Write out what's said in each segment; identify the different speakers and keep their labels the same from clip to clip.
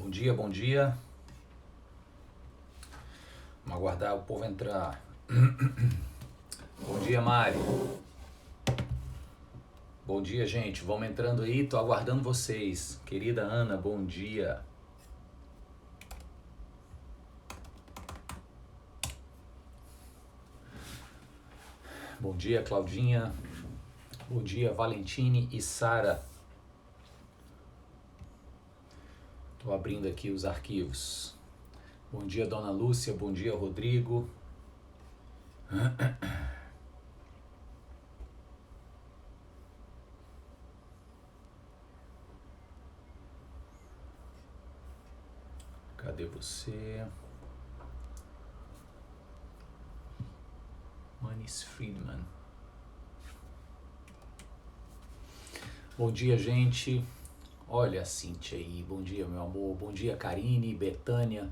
Speaker 1: Bom dia, bom dia. Vamos aguardar o povo entrar. Bom dia, Mari. Bom dia, gente. Vamos entrando aí, tô aguardando vocês. Querida Ana, bom dia. Bom dia, Claudinha. Bom dia, Valentine e Sara. Tô abrindo aqui os arquivos. Bom dia, Dona Lúcia. Bom dia, Rodrigo. Cadê você? Manis Friedman. Bom dia, gente. Olha a Cíntia aí. Bom dia, meu amor. Bom dia, Karine, Betânia.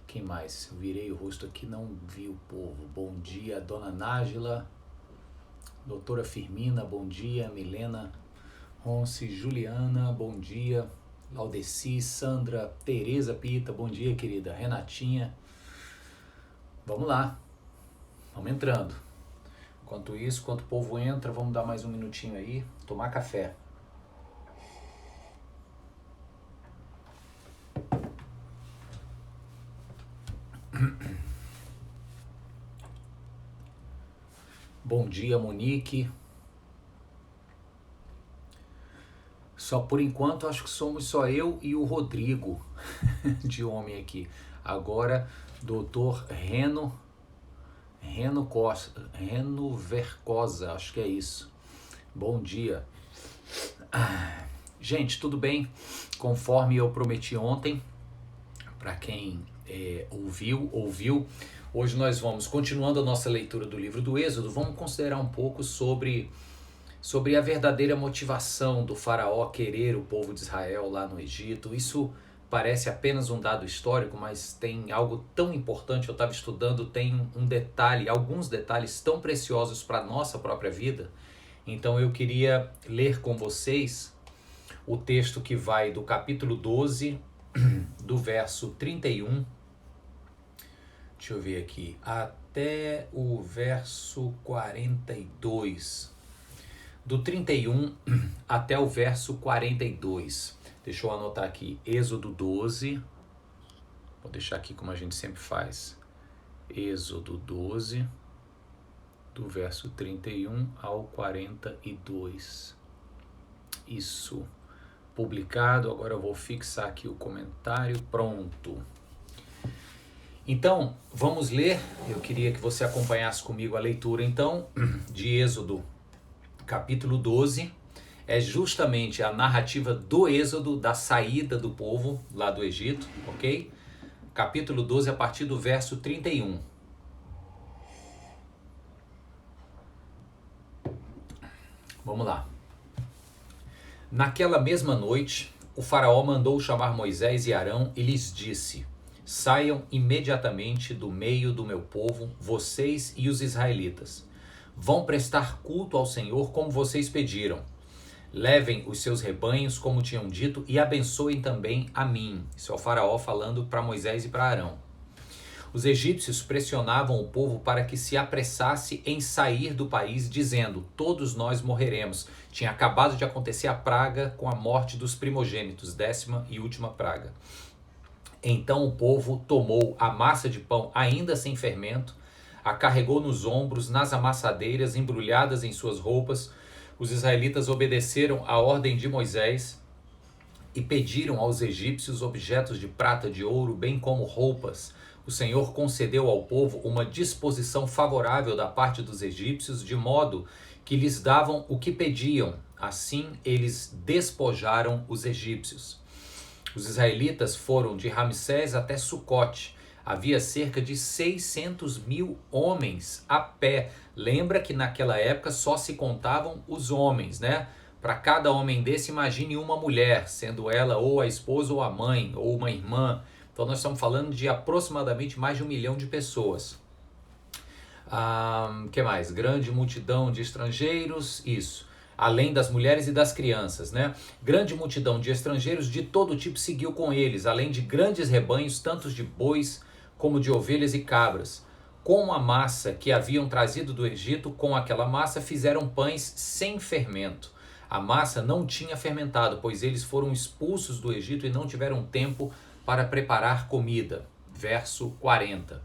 Speaker 1: Quem mais? Eu virei o rosto aqui, não vi o povo. Bom dia, Dona Nájila. Doutora Firmina, bom dia. Milena Ronce, Juliana, bom dia. Laudeci, Sandra, Tereza Pita, bom dia, querida. Renatinha. Vamos lá. Vamos entrando. Enquanto isso, enquanto o povo entra, vamos dar mais um minutinho aí. Tomar café. Bom dia, Monique. Só por enquanto acho que somos só eu e o Rodrigo de homem aqui. Agora, doutor Reno Vercosa, acho que é isso. Bom dia. Gente, tudo bem? Conforme eu prometi ontem, para quem ouviu. Hoje nós vamos, continuando a nossa leitura do livro do Êxodo, vamos considerar um pouco sobre a verdadeira motivação do faraó querer o povo de Israel lá no Egito. Isso parece apenas um dado histórico, mas tem algo tão importante. Eu estava estudando, tem um detalhe, alguns detalhes tão preciosos para a nossa própria vida. Então eu queria ler com vocês o texto que vai do capítulo 12, do verso 31, deixa eu ver aqui, até o verso 42. Do 31 até o verso 42. Deixa eu anotar aqui. Êxodo 12. Vou deixar aqui como a gente sempre faz. Êxodo 12, do verso 31 ao 42. Isso. Publicado. Agora eu vou fixar aqui o comentário. Pronto. Então, vamos ler. Eu queria que você acompanhasse comigo a leitura, então, de Êxodo, capítulo 12. É justamente a narrativa do Êxodo, da saída do povo lá do Egito, ok? Capítulo 12, a partir do verso 31. Vamos lá. Naquela mesma noite, o faraó mandou chamar Moisés e Arão e lhes disse: saiam imediatamente do meio do meu povo, vocês e os israelitas. Vão prestar culto ao Senhor como vocês pediram. Levem os seus rebanhos como tinham dito e abençoem também a mim. Isso é o faraó falando para Moisés e para Arão. Os egípcios pressionavam o povo para que se apressasse em sair do país, dizendo: todos nós morreremos. Tinha acabado de acontecer a praga com a morte dos primogênitos, 10ª e última praga. Então o povo tomou a massa de pão ainda sem fermento, a carregou nos ombros, nas amassadeiras, embrulhadas em suas roupas. Os israelitas obedeceram à ordem de Moisés e pediram aos egípcios objetos de prata, de ouro, bem como roupas. O Senhor concedeu ao povo uma disposição favorável da parte dos egípcios, de modo que lhes davam o que pediam. Assim, eles despojaram os egípcios. Os israelitas foram de Ramsés até Sucote. Havia cerca de 600 mil homens a pé. Lembra que naquela época só se contavam os homens, né? Para cada homem desse, imagine uma mulher, sendo ela ou a esposa ou a mãe, ou uma irmã. Então nós estamos falando de aproximadamente mais de 1 milhão de pessoas. Que mais? Grande multidão de estrangeiros, isso. além das mulheres e das crianças, né? Grande multidão de estrangeiros de todo tipo seguiu com eles, além de grandes rebanhos, tanto de bois como de ovelhas e cabras. Com a massa que haviam trazido do Egito, com aquela massa fizeram pães sem fermento. A massa não tinha fermentado, pois eles foram expulsos do Egito e não tiveram tempo para preparar comida. Verso 40.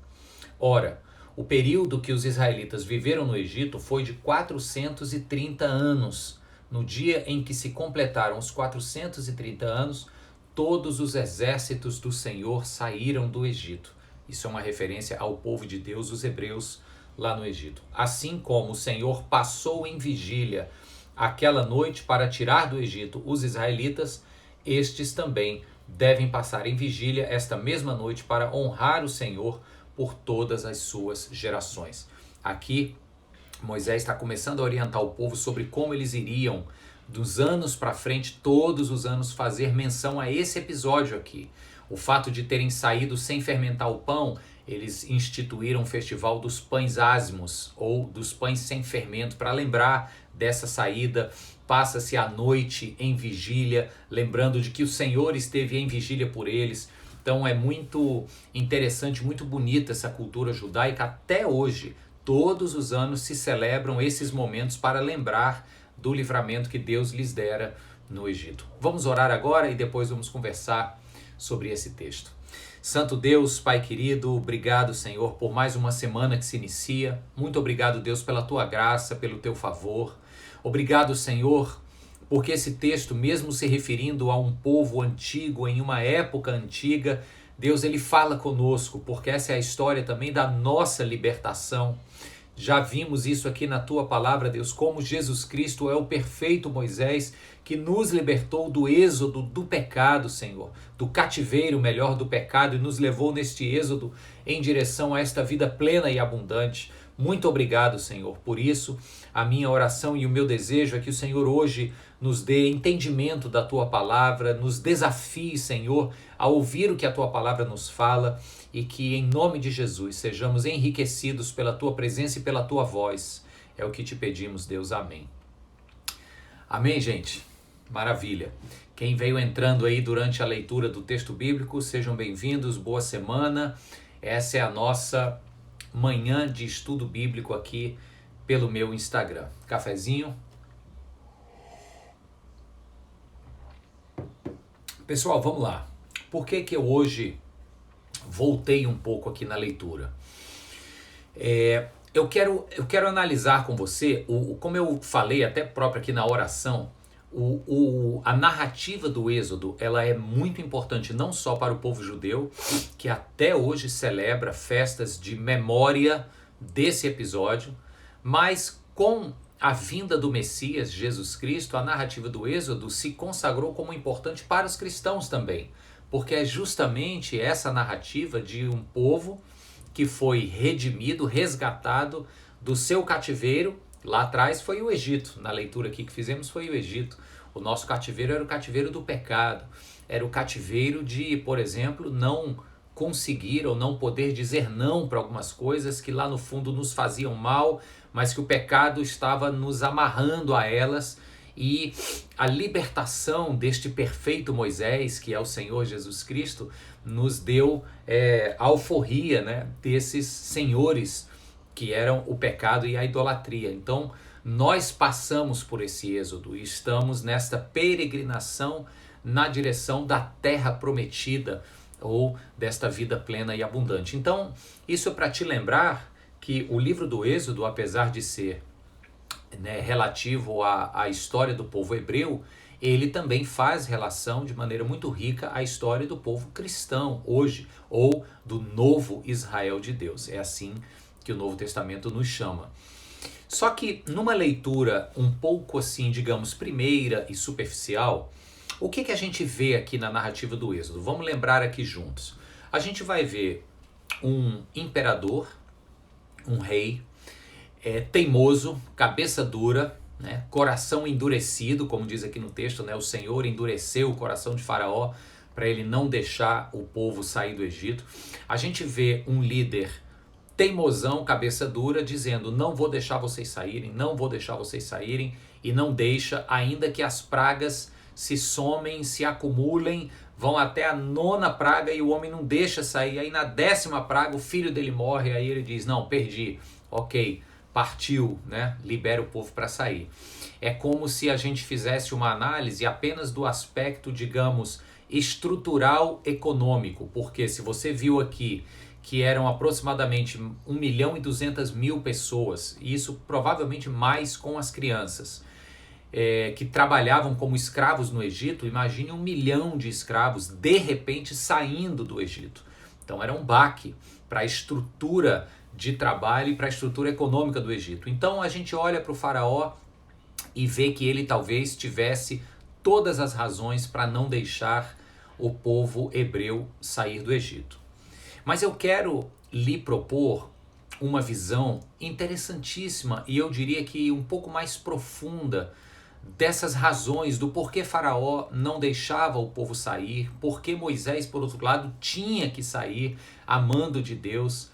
Speaker 1: Ora, o período que os israelitas viveram no Egito foi de 430 anos. No dia em que se completaram os 430 anos, todos os exércitos do Senhor saíram do Egito. Isso é uma referência ao povo de Deus, os hebreus, lá no Egito. Assim como o Senhor passou em vigília aquela noite para tirar do Egito os israelitas, estes também devem passar em vigília esta mesma noite para honrar o Senhor por todas as suas gerações. Aqui, Moisés está começando a orientar o povo sobre como eles iriam, dos anos para frente, todos os anos, fazer menção a esse episódio aqui. O fato de terem saído sem fermentar o pão, eles instituíram o festival dos pães ázimos, ou dos pães sem fermento, para lembrar dessa saída. Passa-se a noite em vigília, lembrando de que o Senhor esteve em vigília por eles. Então é muito interessante, muito bonita essa cultura judaica. Até hoje, todos os anos se celebram esses momentos para lembrar do livramento que Deus lhes dera no Egito. Vamos orar agora e depois vamos conversar sobre esse texto. Santo Deus, Pai querido, obrigado, Senhor, por mais uma semana que se inicia. Muito obrigado, Deus, pela tua graça, pelo teu favor. Obrigado, Senhor, porque esse texto, mesmo se referindo a um povo antigo, em uma época antiga, Deus, ele fala conosco, porque essa é a história também da nossa libertação. Já vimos isso aqui na tua palavra, Deus, como Jesus Cristo é o perfeito Moisés que nos libertou do êxodo do pecado, Senhor, do cativeiro, melhor, do pecado, e nos levou neste êxodo em direção a esta vida plena e abundante. Muito obrigado, Senhor. Por isso, a minha oração e o meu desejo é que o Senhor hoje nos dê entendimento da tua palavra, nos desafie, Senhor, a ouvir o que a tua palavra nos fala, e que, em nome de Jesus, sejamos enriquecidos pela tua presença e pela tua voz. É o que te pedimos, Deus. Amém. Amém, gente? Maravilha. Quem veio entrando aí durante a leitura do texto bíblico, sejam bem-vindos, boa semana. Essa é a nossa manhã de estudo bíblico aqui pelo meu Instagram. Cafezinho. Pessoal, vamos lá. Por que eu hoje voltei um pouco aqui na leitura? Eu quero analisar com você, como eu falei até próprio aqui na oração, a narrativa do Êxodo, ela é muito importante não só para o povo judeu, que até hoje celebra festas de memória desse episódio, mas com a vinda do Messias, Jesus Cristo, a narrativa do Êxodo se consagrou como importante para os cristãos também, porque é justamente essa narrativa de um povo que foi redimido, resgatado do seu cativeiro. Lá atrás foi o Egito, na leitura aqui que fizemos foi o Egito. O nosso cativeiro era o cativeiro do pecado, era o cativeiro de, por exemplo, não conseguir ou não poder dizer não para algumas coisas que lá no fundo nos faziam mal, mas que o pecado estava nos amarrando a elas. E a libertação deste perfeito Moisés, que é o Senhor Jesus Cristo, nos deu a alforria, né, desses senhores que eram o pecado e a idolatria. Então, nós passamos por esse êxodo e estamos nesta peregrinação na direção da terra prometida, ou desta vida plena e abundante. Então, isso é para te lembrar que o livro do Êxodo, apesar de ser relativo à história do povo hebreu, ele também faz relação de maneira muito rica à história do povo cristão hoje, ou do novo Israel de Deus. É assim que o Novo Testamento nos chama. Só que numa leitura um pouco assim, digamos, primeira e superficial, o que a gente vê aqui na narrativa do Êxodo? Vamos lembrar aqui juntos. A gente vai ver um imperador, um rei, teimoso, cabeça dura, né? Coração endurecido, como diz aqui no texto, né? O Senhor endureceu o coração de Faraó para ele não deixar o povo sair do Egito. A gente vê um líder teimosão, cabeça dura, dizendo: não vou deixar vocês saírem, não vou deixar vocês saírem, e não deixa, ainda que as pragas se somem, se acumulem, vão até a 9ª praga e o homem não deixa sair. Aí na 10ª praga o filho dele morre, aí ele diz: não, perdi, ok, partiu, né? Libera o povo para sair. É como se a gente fizesse uma análise apenas do aspecto, digamos, estrutural econômico, porque se você viu aqui que eram aproximadamente 1.200.000 pessoas, e isso provavelmente mais com as crianças, que trabalhavam como escravos no Egito, imagine 1 milhão de escravos de repente saindo do Egito. Então era um baque para a estrutura de trabalho e para a estrutura econômica do Egito. Então a gente olha para o faraó e vê que ele talvez tivesse todas as razões para não deixar o povo hebreu sair do Egito. Mas eu quero lhe propor uma visão interessantíssima e eu diria que um pouco mais profunda dessas razões do porquê Faraó não deixava o povo sair, porquê Moisés, por outro lado, tinha que sair a mando de Deus.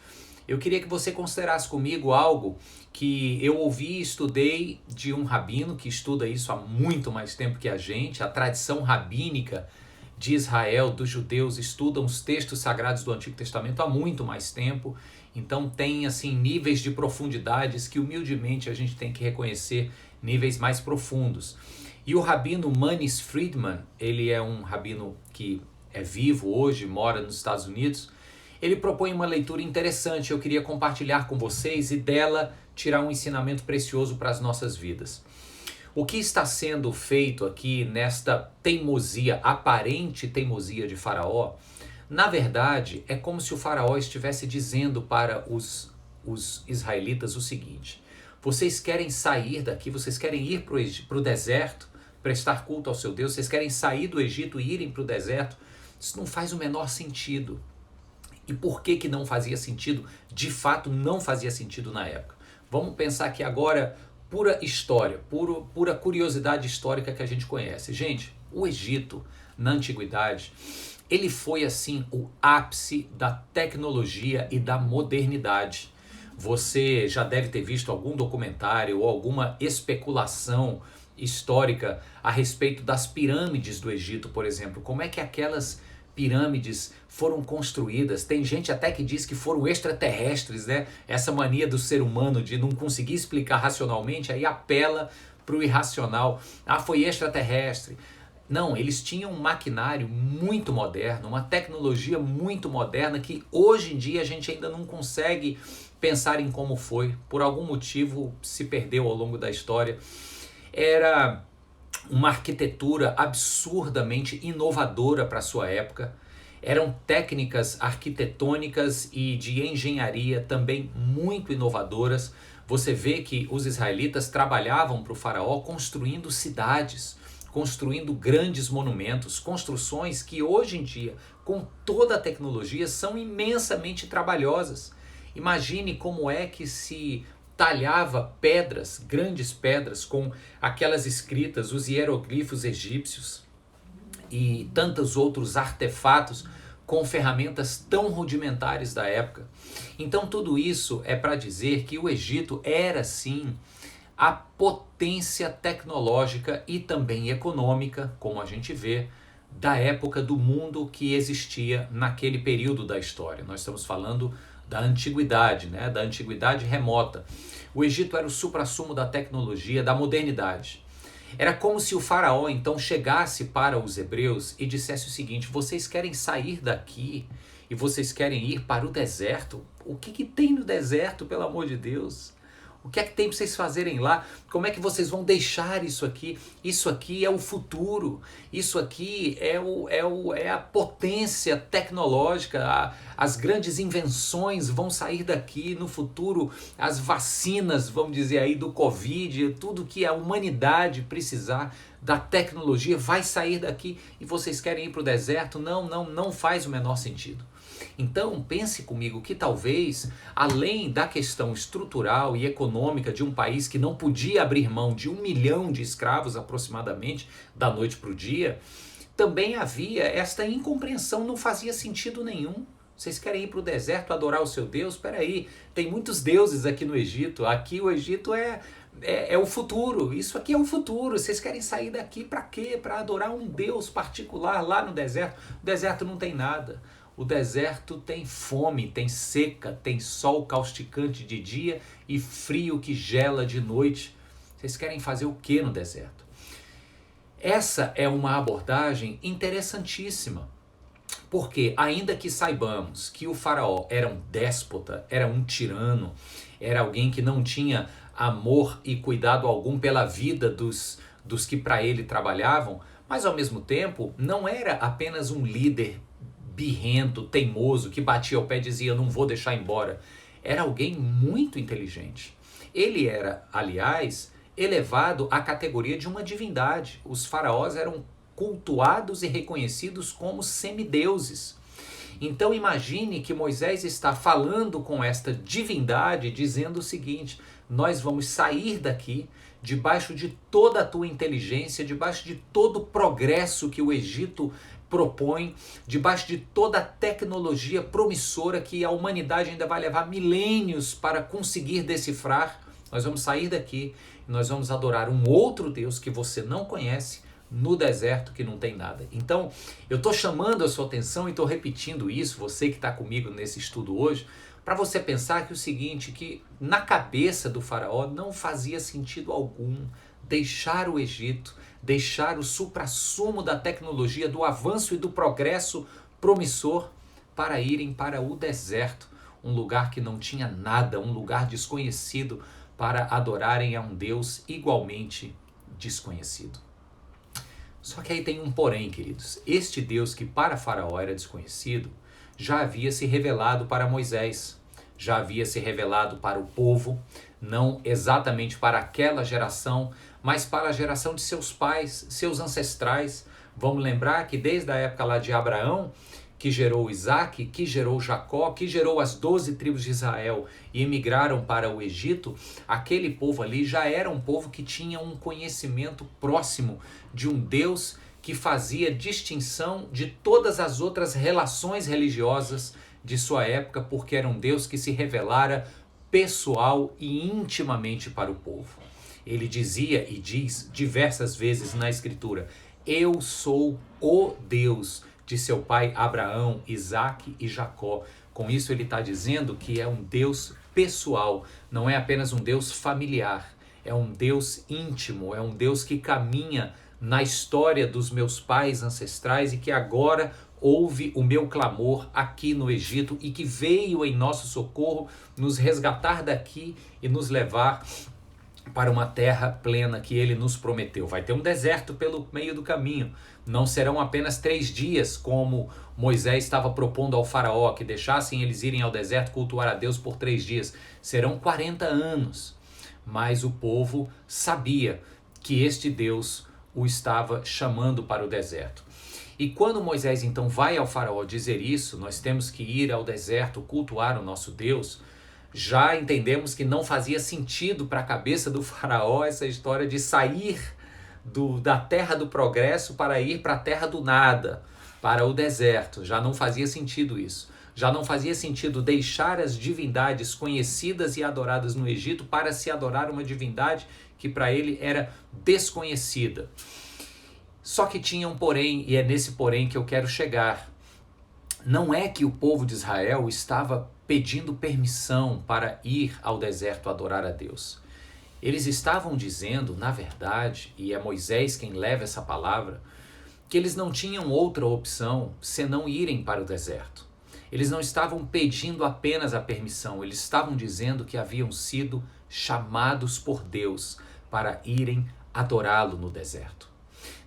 Speaker 1: Eu queria que você considerasse comigo algo que eu ouvi e estudei de um rabino que estuda isso há muito mais tempo que a gente. A tradição rabínica de Israel, dos judeus, estudam os textos sagrados do Antigo Testamento há muito mais tempo. Então tem assim níveis de profundidades que humildemente a gente tem que reconhecer, níveis mais profundos. E o rabino Manis Friedman, ele é um rabino que é vivo hoje, mora nos Estados Unidos. Ele propõe uma leitura interessante, eu queria compartilhar com vocês e dela tirar um ensinamento precioso para as nossas vidas. O que está sendo feito aqui nesta teimosia, aparente teimosia de Faraó, na verdade é como se o Faraó estivesse dizendo para os israelitas o seguinte: vocês querem sair daqui, vocês querem ir para o deserto, prestar culto ao seu Deus, vocês querem sair do Egito e irem para o deserto, isso não faz o menor sentido. E por que não fazia sentido? De fato não fazia sentido na época. Vamos pensar aqui agora pura história, pura curiosidade histórica que a gente conhece. Gente, o Egito, na antiguidade, ele foi assim o ápice da tecnologia e da modernidade. Você já deve ter visto algum documentário ou alguma especulação histórica a respeito das pirâmides do Egito, por exemplo. Como é que aquelas pirâmides foram construídas? Tem gente até que diz que foram extraterrestres, né? Essa mania do ser humano de não conseguir explicar racionalmente, aí apela para o irracional. Ah, foi extraterrestre. Não, eles tinham um maquinário muito moderno, uma tecnologia muito moderna que hoje em dia a gente ainda não consegue pensar em como foi. Por algum motivo se perdeu ao longo da história. Era uma arquitetura absurdamente inovadora para a sua época. Eram técnicas arquitetônicas e de engenharia também muito inovadoras. Você vê que os israelitas trabalhavam para o faraó construindo cidades, construindo grandes monumentos, construções que hoje em dia, com toda a tecnologia, são imensamente trabalhosas. Imagine como é que se talhava pedras, grandes pedras, com aquelas escritas, os hieroglifos egípcios e tantos outros artefatos com ferramentas tão rudimentares da época. Então tudo isso é para dizer que o Egito era sim a potência tecnológica e também econômica, como a gente vê, da época do mundo que existia naquele período da história. Nós estamos falando da antiguidade, né? Da antiguidade remota. O Egito era o suprassumo da tecnologia, da modernidade. Era como se o faraó então chegasse para os hebreus e dissesse o seguinte: vocês querem sair daqui e vocês querem ir para o deserto? O que tem no deserto, pelo amor de Deus? O que é que tem para vocês fazerem lá? Como é que vocês vão deixar isso aqui? Isso aqui é o futuro. Isso aqui é a potência tecnológica. As grandes invenções vão sair daqui no futuro. As vacinas, vamos dizer aí, do Covid, tudo que a humanidade precisar da tecnologia vai sair daqui e vocês querem ir para o deserto? Não faz o menor sentido. Então pense comigo que talvez, além da questão estrutural e econômica de um país que não podia abrir mão de 1 milhão de escravos aproximadamente da noite para o dia, também havia esta incompreensão, não fazia sentido nenhum. Vocês querem ir para o deserto adorar o seu Deus? Espera aí, tem muitos deuses aqui no Egito. Aqui o Egito é o futuro. Isso aqui é o futuro. Vocês querem sair daqui para quê? Para adorar um Deus particular lá no deserto? O deserto não tem nada. O deserto tem fome, tem seca, tem sol causticante de dia e frio que gela de noite. Vocês querem fazer o que no deserto? Essa é uma abordagem interessantíssima, porque ainda que saibamos que o faraó era um déspota, era um tirano, era alguém que não tinha amor e cuidado algum pela vida dos que para ele trabalhavam, mas ao mesmo tempo não era apenas um líder birrento, teimoso, que batia ao pé e dizia não vou deixar embora. Era alguém muito inteligente. Ele era, aliás, elevado à categoria de uma divindade. Os faraós eram cultuados e reconhecidos como semideuses. Então imagine que Moisés está falando com esta divindade, dizendo o seguinte: nós vamos sair daqui debaixo de toda a tua inteligência, debaixo de todo o progresso que o Egito propõe, debaixo de toda a tecnologia promissora que a humanidade ainda vai levar milênios para conseguir decifrar. Nós vamos sair daqui e nós vamos adorar um outro Deus que você não conhece no deserto que não tem nada. Então, eu estou chamando a sua atenção e estou repetindo isso, você que está comigo nesse estudo hoje, para você pensar que o seguinte, que na cabeça do faraó não fazia sentido algum deixar o Egito, deixar o suprassumo da tecnologia, do avanço e do progresso promissor para irem para o deserto, um lugar que não tinha nada, um lugar desconhecido, para adorarem a um Deus igualmente desconhecido. Só que aí tem um porém, queridos. Este Deus que para Faraó era desconhecido, já havia se revelado para Moisés, já havia se revelado para o povo, não exatamente para aquela geração, mas para a geração de seus pais, seus ancestrais. Vamos lembrar que desde a época lá de Abraão, que gerou Isaac, que gerou Jacó, que gerou as 12 tribos de Israel e emigraram para o Egito, aquele povo ali já era um povo que tinha um conhecimento próximo de um Deus que fazia distinção de todas as outras relações religiosas de sua época, porque era um Deus que se revelara pessoal e intimamente para o povo. Ele dizia e diz diversas vezes na Escritura: eu sou o Deus de seu pai Abraão, Isaac e Jacó. Com isso ele está dizendo que é um Deus pessoal, não é apenas um Deus familiar, é um Deus íntimo, é um Deus que caminha na história dos meus pais ancestrais e que agora ouve o meu clamor aqui no Egito e que veio em nosso socorro nos resgatar daqui e nos levar para uma terra plena que ele nos prometeu. Vai ter um deserto pelo meio do caminho. Não serão apenas 3 dias, como Moisés estava propondo ao faraó, que deixassem eles irem ao deserto cultuar a Deus por 3 dias. Serão 40 anos. Mas o povo sabia que este Deus o estava chamando para o deserto. E quando Moisés então vai ao faraó dizer isso, nós temos que ir ao deserto cultuar o nosso Deus, já entendemos que não fazia sentido para a cabeça do faraó essa história de sair da terra do progresso para ir para a terra do nada, para o deserto. Já não fazia sentido isso. Já não fazia sentido deixar as divindades conhecidas e adoradas no Egito para se adorar uma divindade que para ele era desconhecida. Só que tinha um porém, e é nesse porém que eu quero chegar. Não é que o povo de Israel estava pedindo permissão para ir ao deserto adorar a Deus. Eles estavam dizendo, na verdade, e é Moisés quem leva essa palavra, que eles não tinham outra opção senão irem para o deserto. Eles não estavam pedindo apenas a permissão, eles estavam dizendo que haviam sido chamados por Deus para irem adorá-lo no deserto.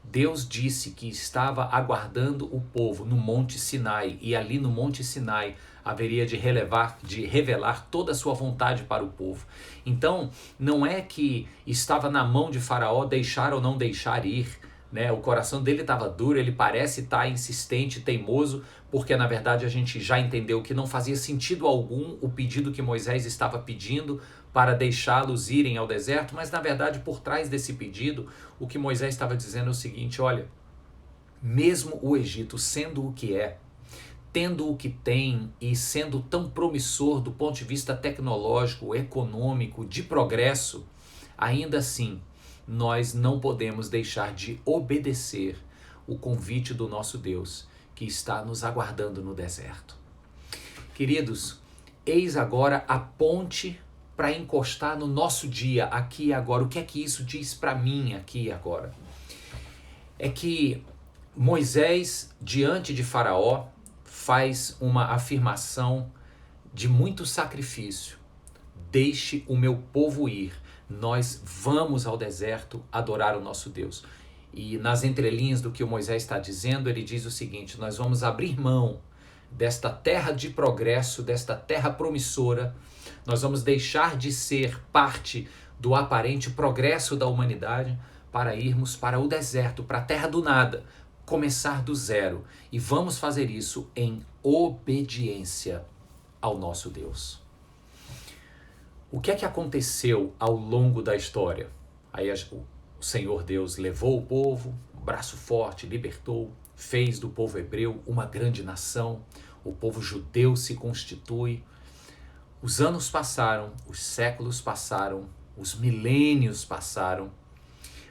Speaker 1: Deus disse que estava aguardando o povo no Monte Sinai, e ali no Monte Sinai haveria de revelar toda a sua vontade para o povo. Então, não é que estava na mão de Faraó deixar ou não deixar ir, né? O coração dele estava duro, ele parece estar insistente, teimoso, porque na verdade a gente já entendeu que não fazia sentido algum o pedido que Moisés estava pedindo para deixá-los irem ao deserto, mas na verdade por trás desse pedido, o que Moisés estava dizendo é o seguinte: olha, mesmo o Egito sendo o que é, tendo o que tem e sendo tão promissor do ponto de vista tecnológico, econômico, de progresso, ainda assim, nós não podemos deixar de obedecer o convite do nosso Deus, que está nos aguardando no deserto. Queridos, eis agora a ponte para encostar no nosso dia, aqui e agora. O que é que isso diz para mim aqui e agora? É que Moisés, diante de Faraó, faz uma afirmação de muito sacrifício. Deixe o meu povo ir. Nós vamos ao deserto adorar o nosso Deus. E nas entrelinhas do que o Moisés está dizendo, ele diz o seguinte: nós vamos abrir mão desta terra de progresso, desta terra promissora. Nós vamos deixar de ser parte do aparente progresso da humanidade para irmos para o deserto, para a terra do nada, começar do zero. E vamos fazer isso em obediência ao nosso Deus. O que é que aconteceu ao longo da história? Aí o Senhor Deus levou o povo, um braço forte, libertou, fez do povo hebreu uma grande nação, o povo judeu se constitui. Os anos passaram, os séculos passaram, os milênios passaram.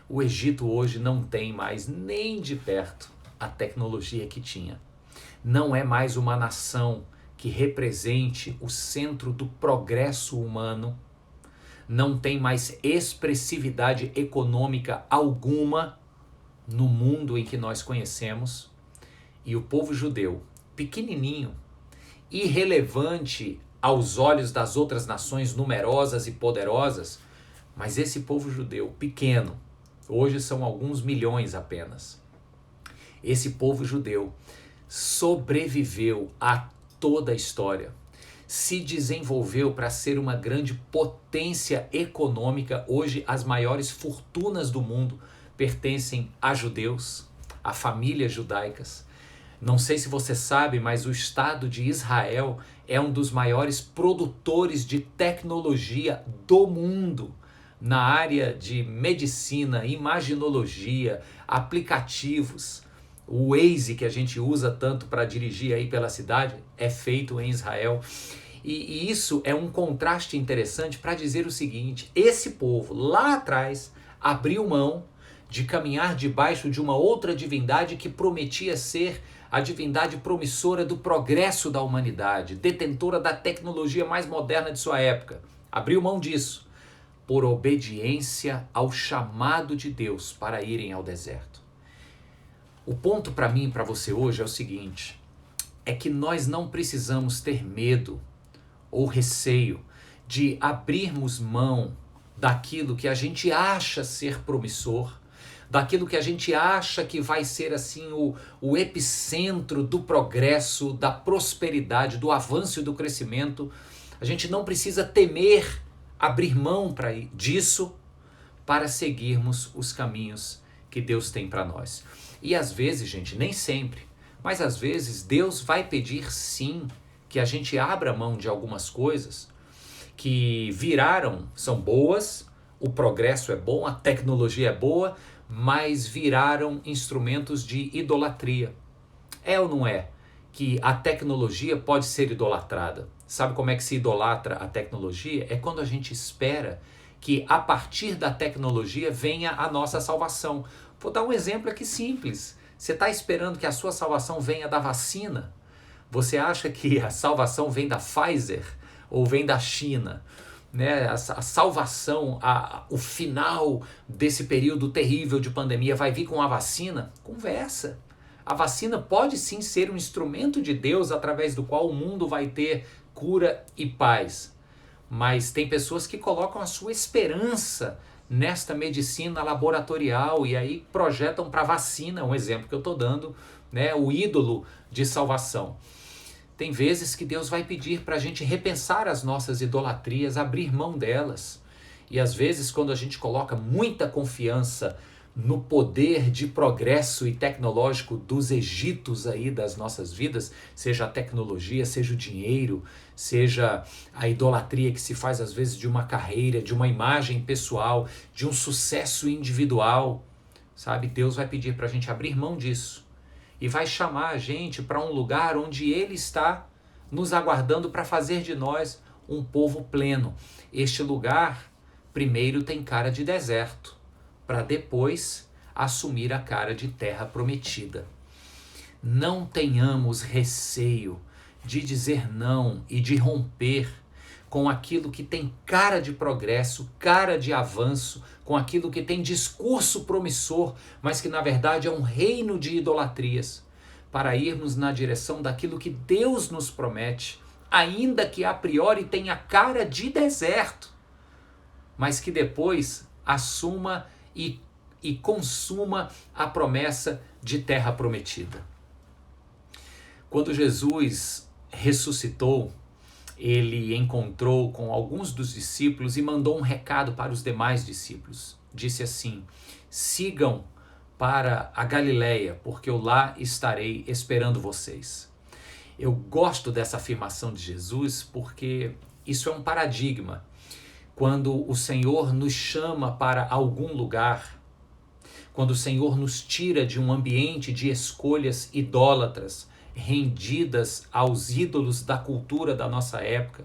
Speaker 1: O Egito hoje não tem mais nem de perto a tecnologia que tinha. Não é mais uma nação que represente o centro do progresso humano. Não tem mais expressividade econômica alguma no mundo em que nós conhecemos. E o povo judeu, pequenininho, irrelevante aos olhos das outras nações numerosas e poderosas, mas esse povo judeu pequeno, hoje são alguns milhões apenas. Esse povo judeu sobreviveu a toda a história, se desenvolveu para ser uma grande potência econômica. Hoje as maiores fortunas do mundo pertencem a judeus, a famílias judaicas. Não sei se você sabe, mas o Estado de Israel é um dos maiores produtores de tecnologia do mundo, na área de medicina, imaginologia, aplicativos. O Waze, que a gente usa tanto para dirigir aí pela cidade, é feito em Israel. E isso é um contraste interessante para dizer o seguinte: esse povo lá atrás abriu mão de caminhar debaixo de uma outra divindade que prometia ser a divindade promissora do progresso da humanidade, detentora da tecnologia mais moderna de sua época. Abriu mão disso por obediência ao chamado de Deus para irem ao deserto. O ponto para mim e para você hoje é o seguinte: é que nós não precisamos ter medo ou receio de abrirmos mão daquilo que a gente acha ser promissor, daquilo que a gente acha que vai ser assim o epicentro do progresso, da prosperidade, do avanço e do crescimento. A gente não precisa temer abrir mão disso para seguirmos os caminhos que Deus tem para nós. E às vezes, gente, nem sempre, mas às vezes Deus vai pedir sim que a gente abra mão de algumas coisas que são boas, o progresso é bom, a tecnologia é boa, mas viraram instrumentos de idolatria. É ou não é que a tecnologia pode ser idolatrada? Sabe como é que se idolatra a tecnologia? É quando a gente espera que a partir da tecnologia venha a nossa salvação. Vou dar um exemplo aqui simples. Você está esperando que a sua salvação venha da vacina? Você acha que a salvação vem da Pfizer ou vem da China? Né? A salvação, o final desse período terrível de pandemia vai vir com a vacina? Conversa. A vacina pode sim ser um instrumento de Deus através do qual o mundo vai ter cura e paz. Mas tem pessoas que colocam a sua esperança nesta medicina laboratorial e aí projetam para vacina, um exemplo que eu estou dando, né? O ídolo de salvação. Tem vezes que Deus vai pedir para a gente repensar as nossas idolatrias, abrir mão delas. E às vezes quando a gente coloca muita confiança no poder de progresso e tecnológico dos Egitos aí das nossas vidas, seja a tecnologia, seja o dinheiro, seja a idolatria que se faz às vezes de uma carreira, de uma imagem pessoal, de um sucesso individual, sabe? Deus vai pedir para a gente abrir mão disso e vai chamar a gente para um lugar onde Ele está nos aguardando para fazer de nós um povo pleno. Este lugar primeiro tem cara de deserto, para depois assumir a cara de terra prometida. Não tenhamos receio de dizer não e de romper com aquilo que tem cara de progresso, cara de avanço, com aquilo que tem discurso promissor, mas que na verdade é um reino de idolatrias, para irmos na direção daquilo que Deus nos promete, ainda que a priori tenha cara de deserto, mas que depois assuma e consuma a promessa de terra prometida. Quando Jesus ressuscitou, ele encontrou com alguns dos discípulos e mandou um recado para os demais discípulos. Disse assim: sigam para a Galileia, porque eu lá estarei esperando vocês. Eu gosto dessa afirmação de Jesus porque isso é um paradigma. Quando o Senhor nos chama para algum lugar, quando o Senhor nos tira de um ambiente de escolhas idólatras, rendidas aos ídolos da cultura da nossa época,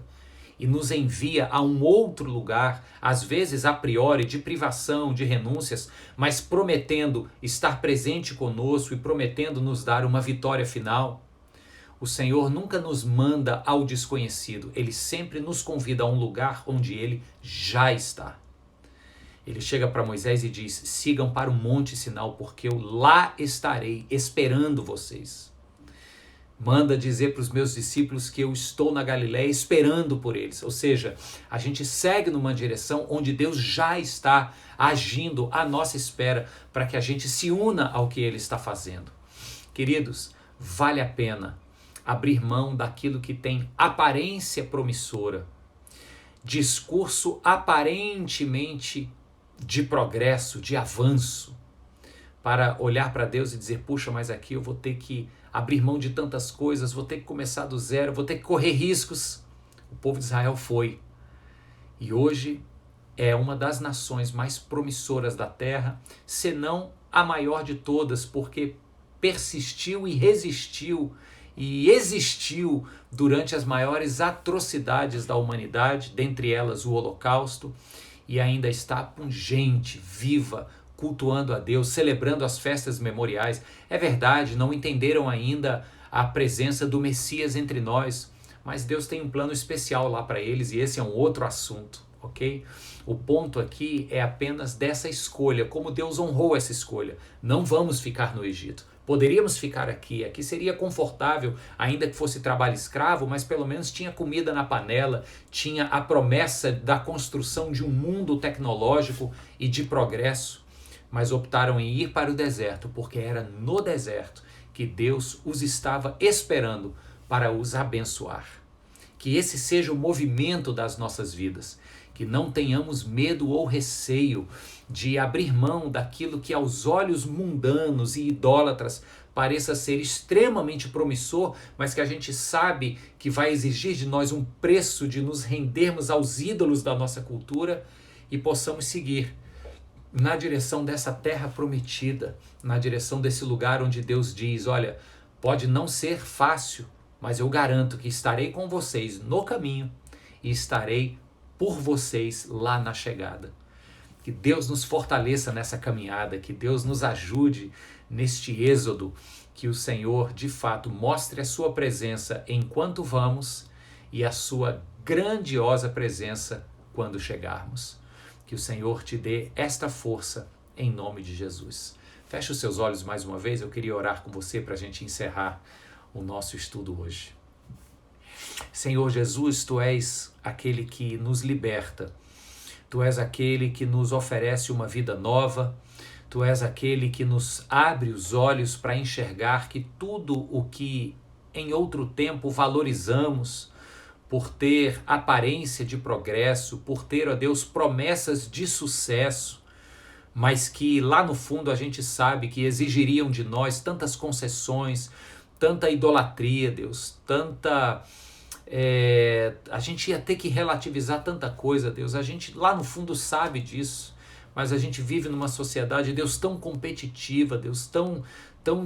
Speaker 1: e nos envia a um outro lugar, às vezes a priori de privação, de renúncias, mas prometendo estar presente conosco e prometendo nos dar uma vitória final. O Senhor nunca nos manda ao desconhecido, Ele sempre nos convida a um lugar onde Ele já está. Ele chega para Moisés e diz: sigam para o Monte Sinai, porque eu lá estarei esperando vocês. Manda dizer para os meus discípulos que eu estou na Galileia esperando por eles. Ou seja, a gente segue numa direção onde Deus já está agindo à nossa espera para que a gente se una ao que Ele está fazendo. Queridos, vale a pena abrir mão daquilo que tem aparência promissora, discurso aparentemente de progresso, de avanço, para olhar para Deus e dizer: puxa, mas aqui eu vou ter que abrir mão de tantas coisas, vou ter que começar do zero, vou ter que correr riscos. O povo de Israel foi. E hoje é uma das nações mais promissoras da terra, se não a maior de todas, porque persistiu e resistiu e existiu durante as maiores atrocidades da humanidade, dentre elas o Holocausto, e ainda está pungente, viva, cultuando a Deus, celebrando as festas memoriais. É verdade, não entenderam ainda a presença do Messias entre nós, mas Deus tem um plano especial lá para eles e esse é um outro assunto, ok? O ponto aqui é apenas dessa escolha, como Deus honrou essa escolha. Não vamos ficar no Egito. Poderíamos ficar aqui seria confortável, ainda que fosse trabalho escravo, mas pelo menos tinha comida na panela, tinha a promessa da construção de um mundo tecnológico e de progresso. Mas optaram em ir para o deserto, porque era no deserto que Deus os estava esperando para os abençoar. Que esse seja o movimento das nossas vidas, que não tenhamos medo ou receio de abrir mão daquilo que aos olhos mundanos e idólatras pareça ser extremamente promissor, mas que a gente sabe que vai exigir de nós um preço de nos rendermos aos ídolos da nossa cultura e possamos seguir na direção dessa terra prometida, na direção desse lugar onde Deus diz: olha, pode não ser fácil, mas eu garanto que estarei com vocês no caminho e estarei por vocês lá na chegada. Que Deus nos fortaleça nessa caminhada, que Deus nos ajude neste êxodo, que o Senhor de fato mostre a sua presença enquanto vamos e a sua grandiosa presença quando chegarmos. Que o Senhor te dê esta força em nome de Jesus. Feche os seus olhos mais uma vez, eu queria orar com você para a gente encerrar o nosso estudo hoje. Senhor Jesus, Tu és aquele que nos liberta, Tu és aquele que nos oferece uma vida nova, Tu és aquele que nos abre os olhos para enxergar que tudo o que em outro tempo valorizamos, por ter aparência de progresso, por ter, ó Deus, promessas de sucesso, mas que lá no fundo a gente sabe que exigiriam de nós tantas concessões, tanta idolatria, Deus, a gente ia ter que relativizar tanta coisa, Deus, a gente lá no fundo sabe disso, mas a gente vive numa sociedade, Deus, tão competitiva, Deus, tão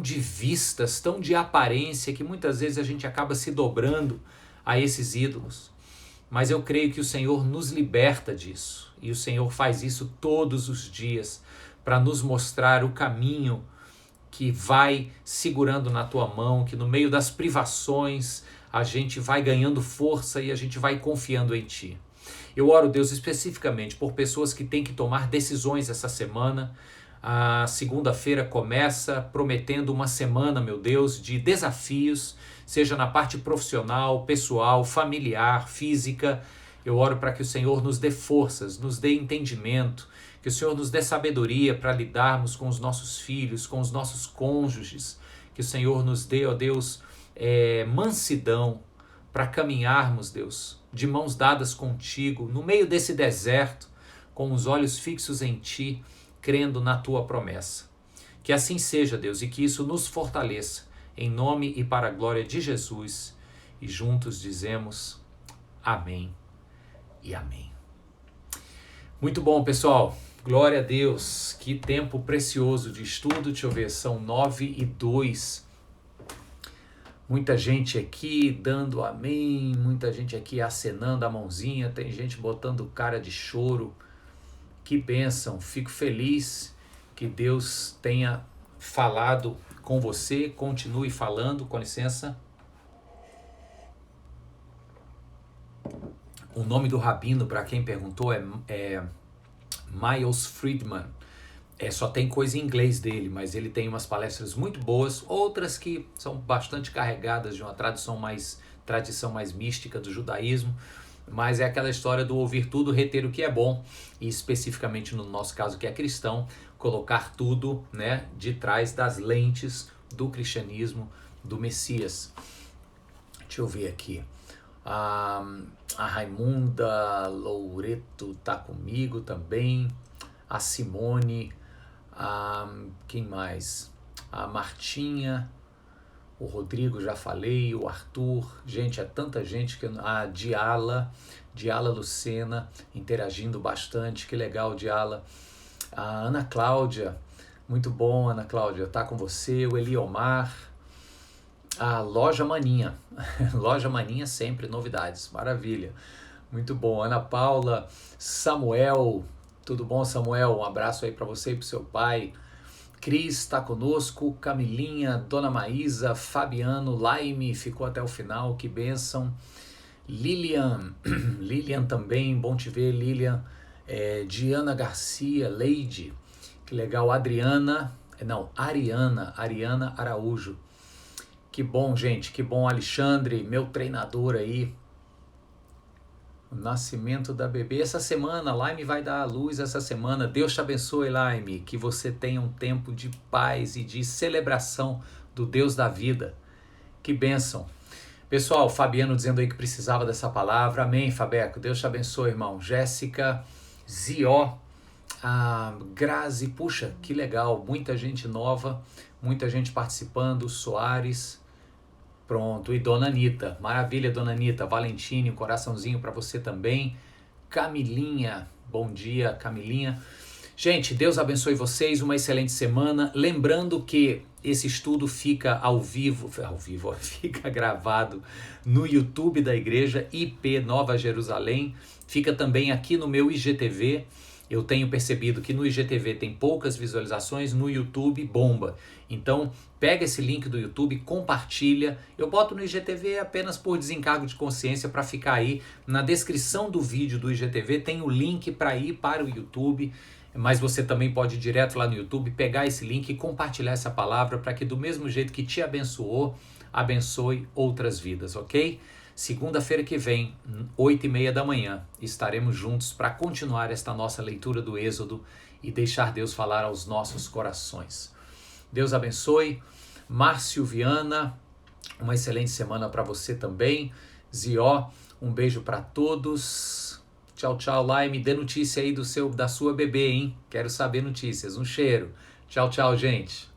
Speaker 1: de vistas, tão de aparência, que muitas vezes a gente acaba se dobrando a esses ídolos. Mas eu creio que o Senhor nos liberta disso, e o Senhor faz isso todos os dias, para nos mostrar o caminho que vai segurando na tua mão, que no meio das privações a gente vai ganhando força e a gente vai confiando em ti. Eu oro, Deus, especificamente por pessoas que têm que tomar decisões essa semana. A segunda-feira começa prometendo uma semana, meu Deus, de desafios, seja na parte profissional, pessoal, familiar, física. Eu oro para que o Senhor nos dê forças, nos dê entendimento, que o Senhor nos dê sabedoria para lidarmos com os nossos filhos, com os nossos cônjuges, que o Senhor nos dê, ó Deus, mansidão para caminharmos, Deus, de mãos dadas contigo, no meio desse deserto, com os olhos fixos em ti, crendo na tua promessa. Que assim seja, Deus, e que isso nos fortaleça, em nome e para a glória de Jesus, e juntos dizemos amém e amém. Muito bom, pessoal. Glória a Deus. Que tempo precioso de estudo. Deixa eu ver, são 9:02. Muita gente aqui dando amém, muita gente aqui acenando a mãozinha, tem gente botando cara de choro. Que bênção, fico feliz que Deus tenha falado com você, continue falando, com licença. O nome do rabino, para quem perguntou, é Miles Friedman. Só tem coisa em inglês dele, mas ele tem umas palestras muito boas, outras que são bastante carregadas de uma tradição mais mística do judaísmo, mas é aquela história do ouvir tudo, reter o que é bom, e especificamente no nosso caso que é cristão, colocar tudo, né, de trás das lentes do cristianismo, do Messias. Deixa eu ver aqui. A Raimunda Loureto tá comigo também, a Simone, quem mais? A Martinha, o Rodrigo, já falei, o Arthur, gente, é tanta gente, a Diala Lucena interagindo bastante, que legal, Diala. A Ana Cláudia, muito bom, Ana Cláudia, tá com você, o Eliomar, a Loja Maninha, Loja Maninha sempre, novidades, maravilha, muito bom. Ana Paula, Samuel, tudo bom, Samuel? Um abraço aí para você e para o seu pai. Cris está conosco, Camilinha, Dona Maísa, Fabiano, Laime, ficou até o final, que bênção. Lilian também, bom te ver, Lilian. Diana Garcia, Leide, que legal. Ariana Araújo. Que bom, gente, que bom. Alexandre, meu treinador aí. O nascimento da bebê essa semana, Laime vai dar à luz essa semana. Deus te abençoe, Laime, que você tenha um tempo de paz e de celebração do Deus da vida. Que bênção. Pessoal, Fabiano dizendo aí que precisava dessa palavra. Amém, Fabeco. Deus te abençoe, irmão. Jéssica, Zió, Grazi, puxa, que legal. Muita gente nova, muita gente participando. Soares. Pronto, e Dona Anitta, maravilha, Dona Anitta, Valentine, um coraçãozinho para você também. Camilinha, bom dia, Camilinha. Gente, Deus abençoe vocês, uma excelente semana. Lembrando que esse estudo fica ao vivo, fica gravado no YouTube da igreja IP Nova Jerusalém. Fica também aqui no meu IGTV. Eu tenho percebido que no IGTV tem poucas visualizações, no YouTube bomba. Então, pega esse link do YouTube, compartilha. Eu boto no IGTV apenas por desencargo de consciência para ficar aí. Na descrição do vídeo do IGTV tem o link para ir para o YouTube. Mas você também pode ir direto lá no YouTube, pegar esse link e compartilhar essa palavra para que do mesmo jeito que te abençoou, abençoe outras vidas, ok? Segunda-feira que vem, 8:30 da manhã, estaremos juntos para continuar esta nossa leitura do Êxodo e deixar Deus falar aos nossos corações. Deus abençoe. Márcio Viana, uma excelente semana para você também. Zió, um beijo para todos. Tchau, tchau, Laime. Dê notícia aí da sua bebê, hein? Quero saber notícias. Um cheiro. Tchau, tchau, gente.